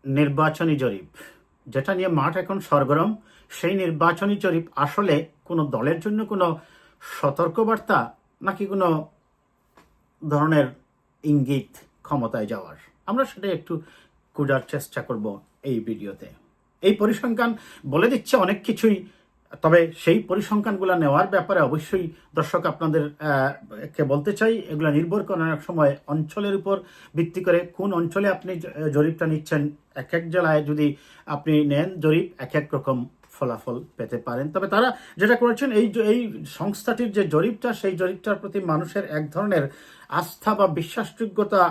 নির্বাচনী জরিপ, যেটা নিয়ে মাঠ এখন সরগরম, সেই নির্বাচনী জরিপ আসলে কোনো দলের জন্য কোনো সতর্কবার্তা নাকি কোনো ধরনের ইঙ্গিত ক্ষমতায় যাওয়ার? আমরা সেটাই একটু খোঁজার চেষ্টা করব এই ভিডিওতে। এই পরিসংখ্যান বলে দিচ্ছে অনেক কিছুই, তবে সেই পরিসংখ্যানগুলো নেওয়ার ব্যাপারে অবশ্যই দর্শক আপনাদের কে বলতে চাই, এগুলো নির্ভর করে অনেক সময় অঞ্চলের উপর ভিত্তি করে। কোন অঞ্চলে আপনি জরিপটা নিচ্ছেন, এক এক জেলায় যদি আপনি নেন জরিপ, এক এক রকম ফলাফল পেতে পারেন। তবে তারা যেটা করেছেন, এই সংস্থাটির যে জরিপটা, সেই জরিপটার প্রতি মানুষের এক ধরনের আস্থা বা বিশ্বাসযোগ্যতা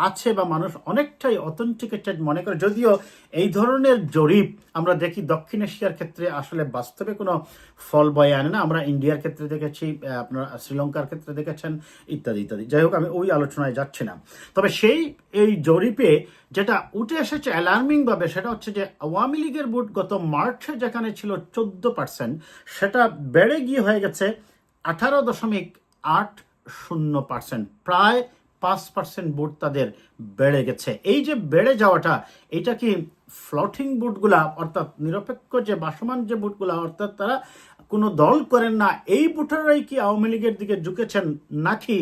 আছে, বা মানুষ অনেকটাই অথেন্টিকেটেড মনে করে। যদিও এই ধরনের জরিপ আমরা দেখি দক্ষিণ এশিয়ার ক্ষেত্রে আসলে বাস্তবে কোনো ফল বয়ে আনে না। আমরা ইন্ডিয়ার ক্ষেত্রে দেখেছি, আপনার শ্রীলঙ্কার ক্ষেত্রে দেখেছেন, ইত্যাদি ইত্যাদি। যাই হোক, আমি ওই আলোচনায় যাচ্ছি না। তবে এই জরিপে যেটা উঠে এসেছে অ্যালার্মিংভাবে, সেটা হচ্ছে যে আওয়ামী লীগের ভোট গত মার্চে যেখানে ছিল 14%, সেটা বেড়ে গিয়ে হয়ে গেছে 18.80%, প্রায় 5% ভোট তাদের বেড়ে গেছে। এই যে বেড়ে যাওয়াটা, এটা কি ফ্লোটিং ভোটগুলা, অর্থাৎ নিরপেক্ষ যে ভাসমান যে ভোটগুলা, অর্থাৎ তারা কোনো দল করেন না, এই ভোটাররাই কি আওয়ামী লীগের দিকে ঝুঁকেছেন, নাকি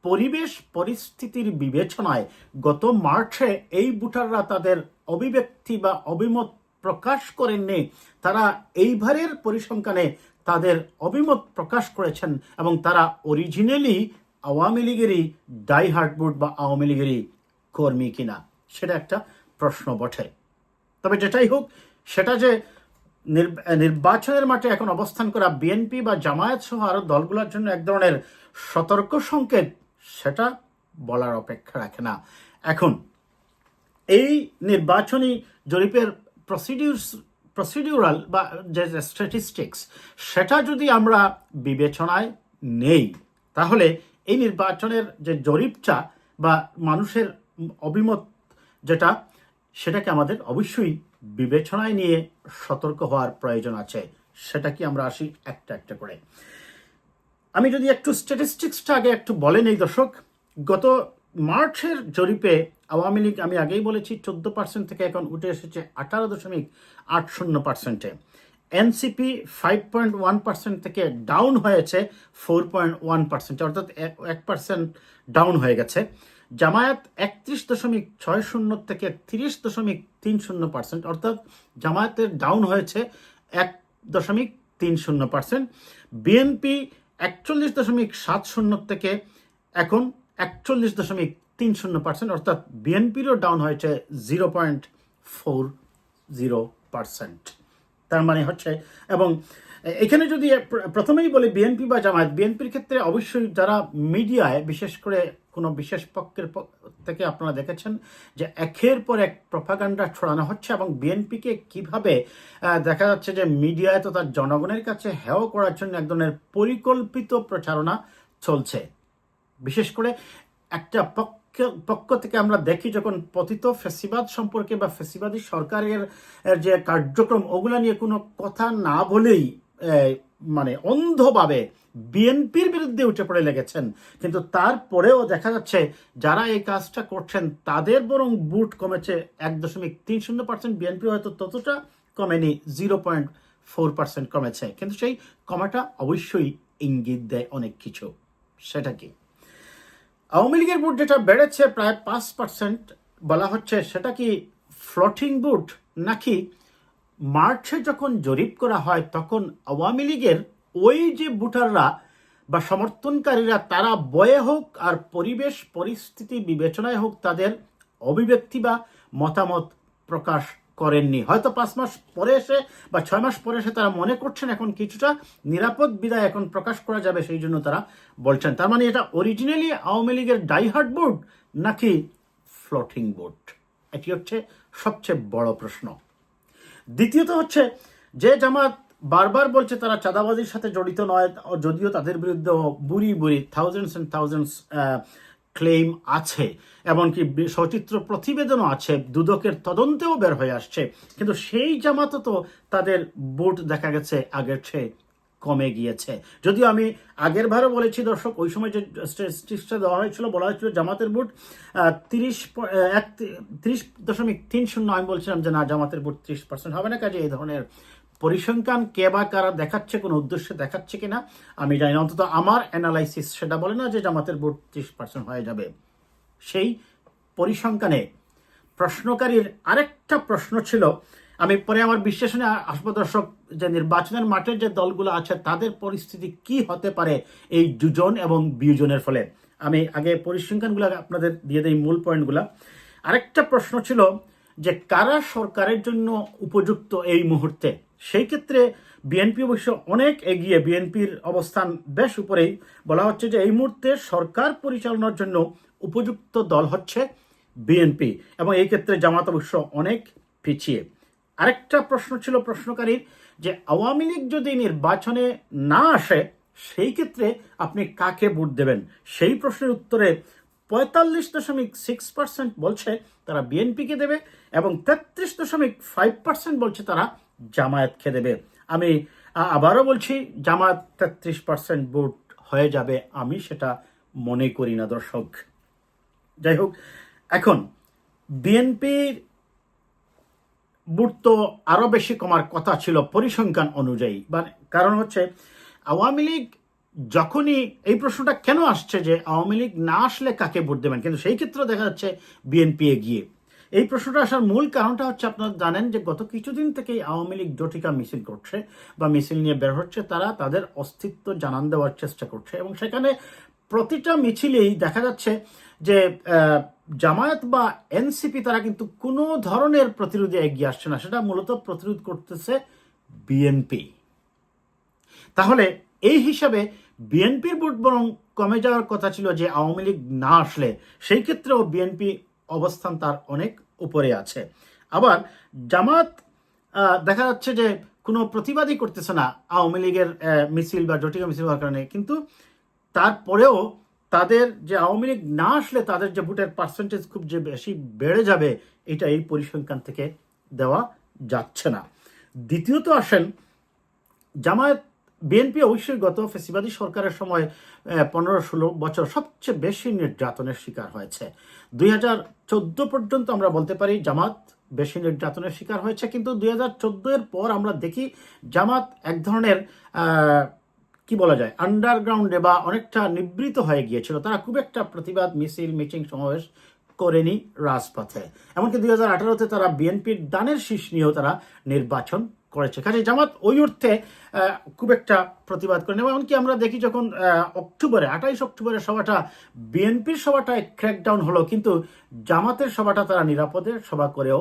পরিবেশ পরিস্থিতির বিবেচনায় গত মার্চে এই ভোটাররা তাদের অভিব্যক্তি বা অভিমত প্রকাশ করেননি, তারা এইবারের পরিসংখ্যানে তাদের অভিমত প্রকাশ করেছেন এবং তারা অরিজিনালি আওয়ামী লীগেরই ডাইহার্ট ভোট বা আওয়ামী লীগেরই কর্মী কিনা, সেটা একটা প্রশ্ন বটে। তবে যেটাই হোক, সেটা যে নির্বাচনের মাঠে এখন অবস্থান করা বিএনপি বা জামায়াত সহ আরো দলগুলোর জন্য এক ধরনের সতর্ক সংকেত, সেটা বলার অপেক্ষা রাখে না। এখন এই নির্বাচনী জরিপের প্রসিডিউরাল বা যে স্ট্যাটিস্টিক্স, সেটা যদি আমরা বিবেচনায় নেই, তাহলে এই নির্বাচনের যে জরিপটা বা মানুষের অভিমত যেটা, সেটাকে আমাদের অবশ্যই বিবেচনায় নিয়ে সতর্ক হওয়ার প্রয়োজন আছে। সেটা কি আমরা আসি একটা একটা করে। আমি যদি একটু স্ট্যাটিস্টিক্সটা আগে একটু বলে নেই দর্শক। গত মার্চের জরিপে আওয়ামী লীগ, আমি আগেই বলেছি, 14% থেকে এখন উঠে এসেছে 18.80%। এনসিপি 5.1% থেকে ডাউন হয়েছে 4.1%, অর্থাৎ 1% ডাউন হয়ে গেছে। জামায়াত 31.60 থেকে 30.30%, অর্থাৎ জামায়াতের ডাউন হয়েছে 1.30%। বিএনপি 41.70 থেকে এখন 41.30%, অর্থাৎ বিএনপিরও ডাউন হয়েছে 0.40%। তার মানে হচ্ছে, এবং এখানে যদি প্রথমেই বলি বিএনপি বা জামায়াত, বিএনপির ক্ষেত্রে অবশ্যই যারা মিডিয়ায়, বিশেষ করে কোনো বিশেষ পক্ষের থেকে আপনারা দেখেছেন যে একের পর এক প্রপাগান্ডা ছড়ানো হচ্ছে, এবং বিএনপিকে কিভাবে দেখা যাচ্ছে যে মিডিয়ায় তো তার জনগণের কাছে হেয় করার জন্য এক ধরনের পরিকল্পিত প্রচারণা চলছে। বিশেষ করে একটা পক্ষ থেকে আমরা দেখি, যখন পতিত ফ্যাসিবাদ সম্পর্কে বা ফ্যাসিবাদী সরকারের যে কার্যক্রম, ওগুলা নিয়ে কোনো কথা না বলেই মানে অন্ধভাবে বিএনপির বিরুদ্ধে উঠে পড়ে লেগেছেন। কিন্তু তারপরেও দেখা যাচ্ছে যারা এই কাজটা করছেন তাদের বরং ভোট কমেছে 1.30%, বিএনপি হয়তো ততটা কমেনি, 0.4% কমেছে। কিন্তু সেই কমাটা অবশ্যই ইঙ্গিত দেয় অনেক কিছু। সেটা কি? আওয়ামী লীগের ভোট যেটা বেড়েছে প্রায় 5% বলা হচ্ছে, সেটা কি ফ্লোটিং ভোট, নাকি মার্চে যখন জরিপ করা হয় তখন আওয়ামী লীগের ওই যে ভোটাররা বা সমর্থনকারীরা, তারা বয়ে হোক আর পরিবেশ পরিস্থিতি বিবেচনায় হোক, তাদের অভিব্যক্তি বা মতামত প্রকাশ করেননি। হয়তো 5 মাস পরে এসে বা 6 মাস পরে এসে তারা মনে করছেন এখন কিছুটা নিরাপদ বিদায় এখন প্রকাশ করা যাবে, সেই জন্য তারা বলছেন। তার মানে এটা অরিজিনালি আওয়ামী লীগের ডাইহার্ড ভোট নাকি ফ্লোটিং ভোট? এটি হচ্ছে সবচেয়ে বড় প্রশ্ন। দ্বিতীয়ত হচ্ছে, যে জামাত বারবার বলছে তারা চাঁদাবাজির সাথে জড়িত নয়, যদিও তাদের বিরুদ্ধে বুড়ি থাউজেন্ডস অ্যান্ড থাউজেন্ডস ক্লেম আছে, এমনকি সচিত্র প্রতিবেদনও আছে, দুদকের তদন্তেও বের হয়ে আসছে, কিন্তু সেই জামাতও তো তাদের ভোট দেখা গেছে আগের চেয়ে কমে গিয়েছে। যদিও আমি আগের বারও বলেছি দর্শক, ওই সময় যে স্ট্যাটিস্টিক্সটা দেওয়া হয়েছিল, বলা হয়েছিল জামাতের ভোট 30.30, আমি বলছিলাম যে না, জামাতের ভোট 30% হবে না। কাজে এই ধরনের পরিসংখ্যান কে বা কারা দেখাচ্ছে, কোনো উদ্দেশ্যে দেখাচ্ছে কিনা আমি জানি না। অন্তত আমার অ্যানালাইসিস সেটা বলে না যে জামাতের ভোট 30% হয়ে যাবে। সেই পরিসংখ্যানে প্রশ্নকারীর আরেকটা প্রশ্ন ছিল, আমি পরে আমার বিশ্লেষণে আসবো দর্শক, যে নির্বাচনের মাঠে যে দলগুলো আছে তাদের পরিস্থিতি কি হতে পারে এই যোজন এবং বিয়োজনের ফলে। আমি আগে পরিসংখ্যানগুলো আপনাদের দিয়ে দিই, মূল পয়েন্টগুলো। আরেকটা প্রশ্ন ছিল যে কারা সরকারের জন্য উপযুক্ত এই মুহূর্তে। সেই ক্ষেত্রে বিএনপি অবশ্য অনেক এগিয়ে, বিএনপির অবস্থান বেশ উপরেই। বলা হচ্ছে যে এই মুহূর্তে সরকার পরিচালনার জন্য উপযুক্ত দল হচ্ছে বিএনপি, এবং এই ক্ষেত্রে জামাত অবশ্য অনেক পিছিয়ে। আরেকটা প্রশ্ন ছিল প্রশ্নকারীর যে আওয়ামী লীগ যদি নির্বাচনে না আসে সেই ক্ষেত্রে আপনি কাকে ভোট দেবেন। সেই প্রশ্নের উত্তরে 45.6% বলছে তারা বিএনপিকে দেবে, এবং 33.5% বলছে তারা জামায়াতকে দেবে। আমি আবারও বলছি, জামায়াত 33% ভোট হয়ে যাবে, আমি সেটা মনে করি না দর্শক। যাই হোক, এখন বিএনপির ভোট তো আরো বেশি কমার কথা ছিল পরিসংখ্যান অনুযায়ী। কারণ হচ্ছে আওয়ামী লীগ যখনই, এই প্রশ্নটা কেন আসছে যে আওয়ামী লীগ না আসলে কাকে ভোট দেবেন, কিন্তু সেই ক্ষেত্রে দেখা যাচ্ছে বিএনপি এগিয়ে। এই প্রশ্নটা আসার মূল কারণটা হচ্ছে, আপনারা জানেন যে গত কিছুদিন থেকেই আওয়ামী লীগ জটিকা মিছিল করছে বা মিছিল নিয়ে বের হচ্ছে, তারা তাদের অস্তিত্ব জানান দেওয়ার চেষ্টা করছে, এবং সেখানে প্রতিটা মিছিলেই দেখা যাচ্ছে যে জামায়াত বা এনসিপি তারা কিন্তু কোনো ধরনের প্রতিরোধে এগিয়ে আসছে না, সেটা মূলত প্রতিরোধ করতেছে বিএনপি। তাহলে এই হিসাবে বিএনপির ভোট বরং কমে যাওয়ার কথা ছিল যে আওয়ামী লীগ না আসলে, সেই ক্ষেত্রেও বিএনপি অবস্থান তার অনেক উপরে আছে। আবার জামাত দেখা যাচ্ছে যে কোনো প্রতিবাদই করতেছে না আওয়ামী লীগের মিছিল বা জটিকা মিছিল হওয়ার কারণে, কিন্তু তারপরেও তাদের যে আওয়ামী লীগ না আসলে তাদের যে ভোটের পার্সেন্টেজ খুব যে বেশি বেড়ে যাবে, এটা এই পরিসংখ্যান থেকে দেওয়া যাচ্ছে না। দ্বিতীয়ত আসেন, জামায়াত বিএনপি অবশ্যই গত ফ্যাসিবাদী সরকারের সময় 15-16 বছর সবচেয়ে বেশি নির্যাতনের শিকার হয়েছে। 2014 পর্যন্ত আমরা বলতে পারি জামাত বেশি নির্যাতনের শিকার হয়েছে, কিন্তু 2014 এর পর আমরা দেখি জামাত এক ধরনের কি বলা যায়, আন্ডারগ্রাউন্ডে বা অনেকটা নিবৃত হয়ে গিয়েছিল। তারা খুব একটা প্রতিবাদ মিছিল মিটিং সমাবেশ করেনি রাজপথে। এমনকি 2018-তে তারা বিএনপির দানের শীষ নিয়েও তারা নির্বাচন করেছে। কাজে জামাত ওই অর্থে খুব একটা প্রতিবাদ করেন। এমনকি আমরা দেখি যখন 28 অক্টোবরের সভাটা, বিএনপির সভাটায় ক্র্যাকডাউন হলো, কিন্তু জামাতের সভাটা তারা নিরাপদে সভা করেও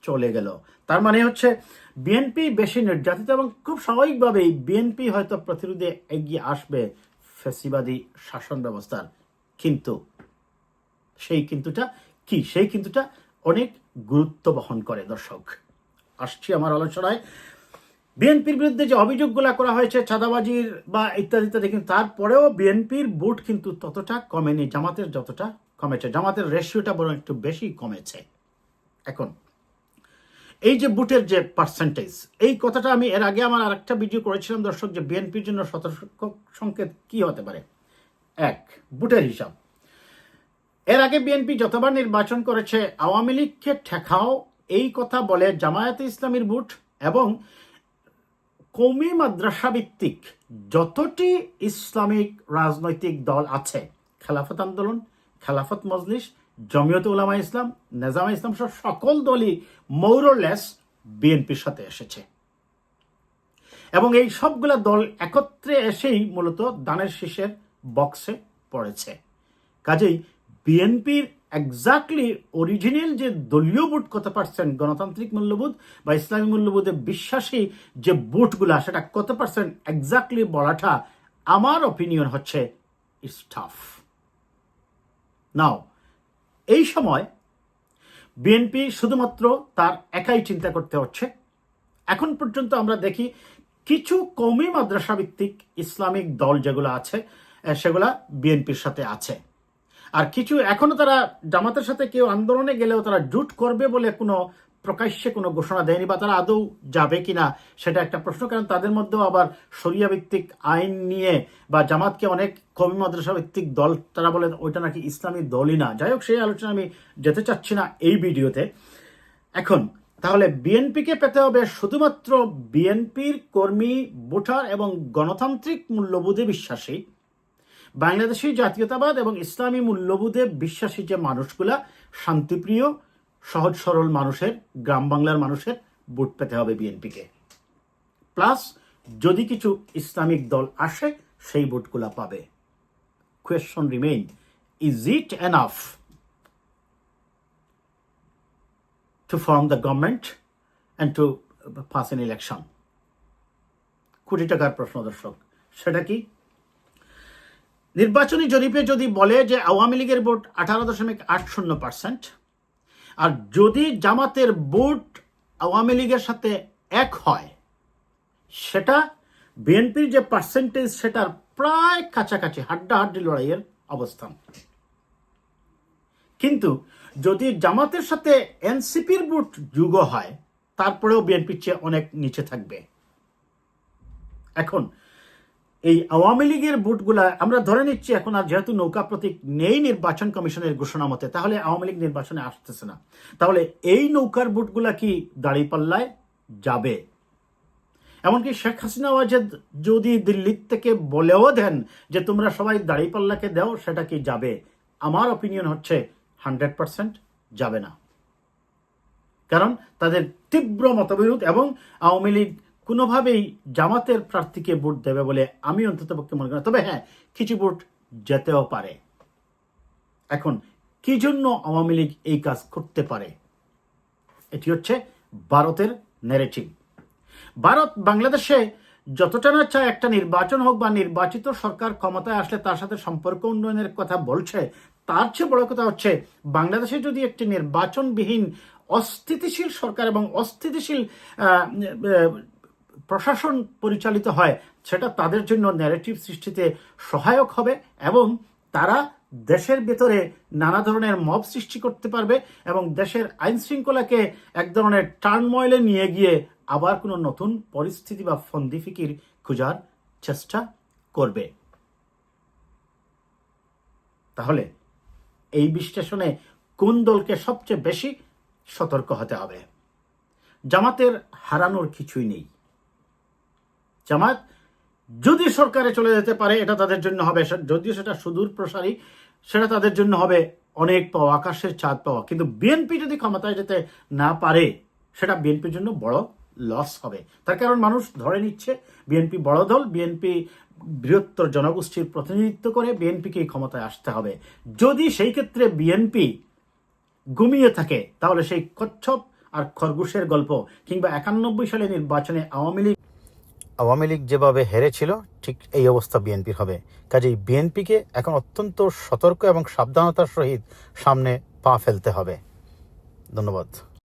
চলে গেল। তার মানে হচ্ছে বিএনপি বেশি নির্যাতিত, এবং খুব স্বাভাবিকভাবেই বিএনপি হয়তো প্রতিরোধে এগিয়ে আসবে ফ্যাসিবাদী শাসন ব্যবস্থার। কিন্তু সেই কিন্তুটা কি? সেই কিন্তুটা অনেক গুরুত্ব বহন করে দর্শক। আসছি আমার আলোচনায়। বিএনপির বিরুদ্ধে যে অভিযোগগুলো করা হয়েছে চাঁদাবাজির বা ইত্যাদি ইত্যাদি, কিন্তু তারপরেও বিএনপির ভোট কিন্তু ততটা কমেনি জামাতের যতটা কমেছে। জামাতের রেশিওটা বরং একটু বেশি কমেছে। এখন এই যে ভোটের যে পার্সেন্টেজ, এই কথাটা আমি এর আগে আমার আরেকটা ভিডিও করেছিলাম দর্শক, যে বিএনপির জন্য সতর্ক সংকেত কি হতে পারে। এক, ভোটের হিসাব। এর আগে বিএনপি যতবার নির্বাচন করেছে আওয়ামী লীগকে ঠেকাও এই কথা বলে জামায়াতে ইসলামীর ভোট এবং কওমি মাদ্রাসা ভিত্তিক যতটি ইসলামিক রাজনৈতিক দল আছে, খেলাফত আন্দোলন, খেলাফত মজলিস, জমিয়তে উলামা ইসলাম, নেজামা ইসলাম সহ সকল দলই মোরলেস বিএনপির সাথে এসেছে, এবং এই সবগুলা দল একত্রে এসেই মূলত দানের শীষের বক্সে পড়েছে। কাজেই বিএনপির এক্স্যাক্টলি অরিজিনাল যে দলীয় ভোট কত পার্সেন্ট, গণতান্ত্রিক মূল্যবোধ বা ইসলামী মূল্যবোধে বিশ্বাসী যে ভোটগুলা, সেটা কত পার্সেন্ট এক্স্যাক্টলি বলাটা আমার অপিনিয়ন হচ্ছে ইটস টাফ। নাও এই সময় বিএনপি শুধুমাত্র তার একাই চিন্তা করতে হচ্ছে। এখন পর্যন্ত আমরা দেখি কিছু কওমি মাদ্রাসা ভিত্তিক ইসলামিক দল যেগুলো আছে সেগুলা বিএনপির সাথে আছে, আর কিছু এখনো তারা জামাতের সাথে কেউ আন্দোলনে গেলেও তারা জোট করবে বলে কোনো প্রকাশ্যে কোনো ঘোষণা দেয়নি বা তারা আদৌ যাবে কিনা সেটা একটা প্রশ্ন, কারণ তাদের মধ্যেও আবার শরিয়া ভিত্তিক আইন নিয়ে বা জামাতকে অনেক কওমি মাদ্রাসা ভিত্তিক দল, তারা বলে ওইটা নাকি ইসলামী দলই না। যাই হোক, সেই আলোচনা আমি যেতে চাচ্ছি না এই ভিডিওতে। এখন তাহলে বিএনপিকে পেতে হবে শুধুমাত্র বিএনপির কর্মী, ভোটার এবং গণতান্ত্রিক মূল্যবোধে বিশ্বাসী, বাংলাদেশি জাতীয়তাবাদ এবং ইসলামী মূল্যবোধে বিশ্বাসী যে মানুষগুলা, শান্তিপ্রিয় সহজ সরল মানুষের, গ্রাম বাংলার মানুষের ভোট পেতে হবে বিএনপিকে। প্লাস যদি কিছু ইসলামিক দল আসে সেই ভোটগুলা পাবে। Question remain, is it enough to form the government and to pass an election? কোটি টাকার প্রশ্ন দর্শক, সেটা কি? নির্বাচনী জরিপে যদি বলে যে আওয়ামী লীগের ভোট 18.80%, আর যদি জামাতের ভোট আওয়ামী লীগের সাথে এক হয়, সেটা বিএনপির যে পার্সেন্টেজ সেটার প্রায় কাছাকাছি, হাড্ডাহাড্ডি লড়াইয়ের অবস্থান। কিন্তু যদি জামাতের সাথে এনসিপির ভোট যুগ হয়, তারপরেও বিএনপির চেয়ে অনেক নিচে থাকবে। এখন এই আওয়ামী লীগের ভোটগুলা আমরা ধরে নিচ্ছি এখন, আর যেহেতু নৌকা প্রতীক নেই নির্বাচন কমিশনের ঘোষণা মতে, তাহলে আওয়ামী লীগ নির্বাচনে আসতেছে না। তাহলে এই নৌকার ভোটগুলা কি দাঁড়িপাল্লায় যাবে? এমনকি শেখ হাসিনা ওয়াজেদ যদি দিল্লির থেকে বলেও দেন যে তোমরা সবাই দাঁড়িপাল্লাকে দাও, সেটা কি যাবে? আমার অপিনিয়ন হচ্ছে 100% যাবে না। কারণ তাদের তীব্র মতবিরোধ, এবং আওয়ামী লীগ কোনোভাবেই জামাতের প্রার্থীকে ভোট দেবে বলে আমি অন্ততপক্ষে মনে করি না। তবে হ্যাঁ, কিছু ভোট যেতেও পারে। এখন কি জন্য আওয়ামী লীগ এই কাজ করতে পারে? এটি হচ্ছে ভারতের ন্যারেটিভ। ভারত বাংলাদেশে যতটা না চায় একটা নির্বাচন হোক বা নির্বাচিত সরকার ক্ষমতায় আসলে তার সাথে সম্পর্ক উন্নয়নের কথা বলছে, তার চেয়ে বড় কথা হচ্ছে বাংলাদেশে যদি একটি নির্বাচনবিহীন অস্থিতিশীল সরকার এবং অস্থিতিশীল প্রশাসন পরিচালিত হয়, সেটা তাদের জন্য ন্যারেটিভ সৃষ্টিতে সহায়ক হবে এবং তারা দেশের ভেতরে নানা ধরনের মব সৃষ্টি করতে পারবে এবং দেশের আইন শৃঙ্খলাকে এক ধরনের টার্ময়েলে নিয়ে গিয়ে আবার কোনো নতুন পরিস্থিতি বা ফন্দি ফিকির খোঁজার চেষ্টা করবে। তাহলে এই বিশ্লেষণে কোন দলকে সবচেয়ে বেশি সতর্ক হতে হবে? জামাতের হারানোর কিছুই নেই। জামাত যদি সরকারে চলে যেতে পারে, এটা তাদের জন্য হবে, যদিও সেটা সুদূর প্রসারী, সেটা তাদের জন্য হবে অনেক পাওয়া, আকাশের চাঁদ পাওয়া। কিন্তু বিএনপি যদি ক্ষমতায় যেতে না পারে, সেটা বিএনপির জন্য বড় লস হবে। তার কারণ মানুষ ধরে নিচ্ছে বিএনপি বড় দল, বিএনপি বৃহত্তর জনগোষ্ঠীর প্রতিনিধিত্ব করে, বিএনপিকে ক্ষমতায় আসতে হবে। যদি সেই ক্ষেত্রে বিএনপি ঘুমিয়ে থাকে, তাহলে সেই কচ্ছপ আর খরগোশের গল্প কিংবা 91 সালে নির্বাচনে আওয়ামী লীগ যেভাবে হেরেছিল, ঠিক এই অবস্থা বিএনপির হবে। কাজেই বিএনপিকে এখন অত্যন্ত সতর্ক এবং সাবধানতার সহিত সামনে পা ফেলতে হবে। ধন্যবাদ।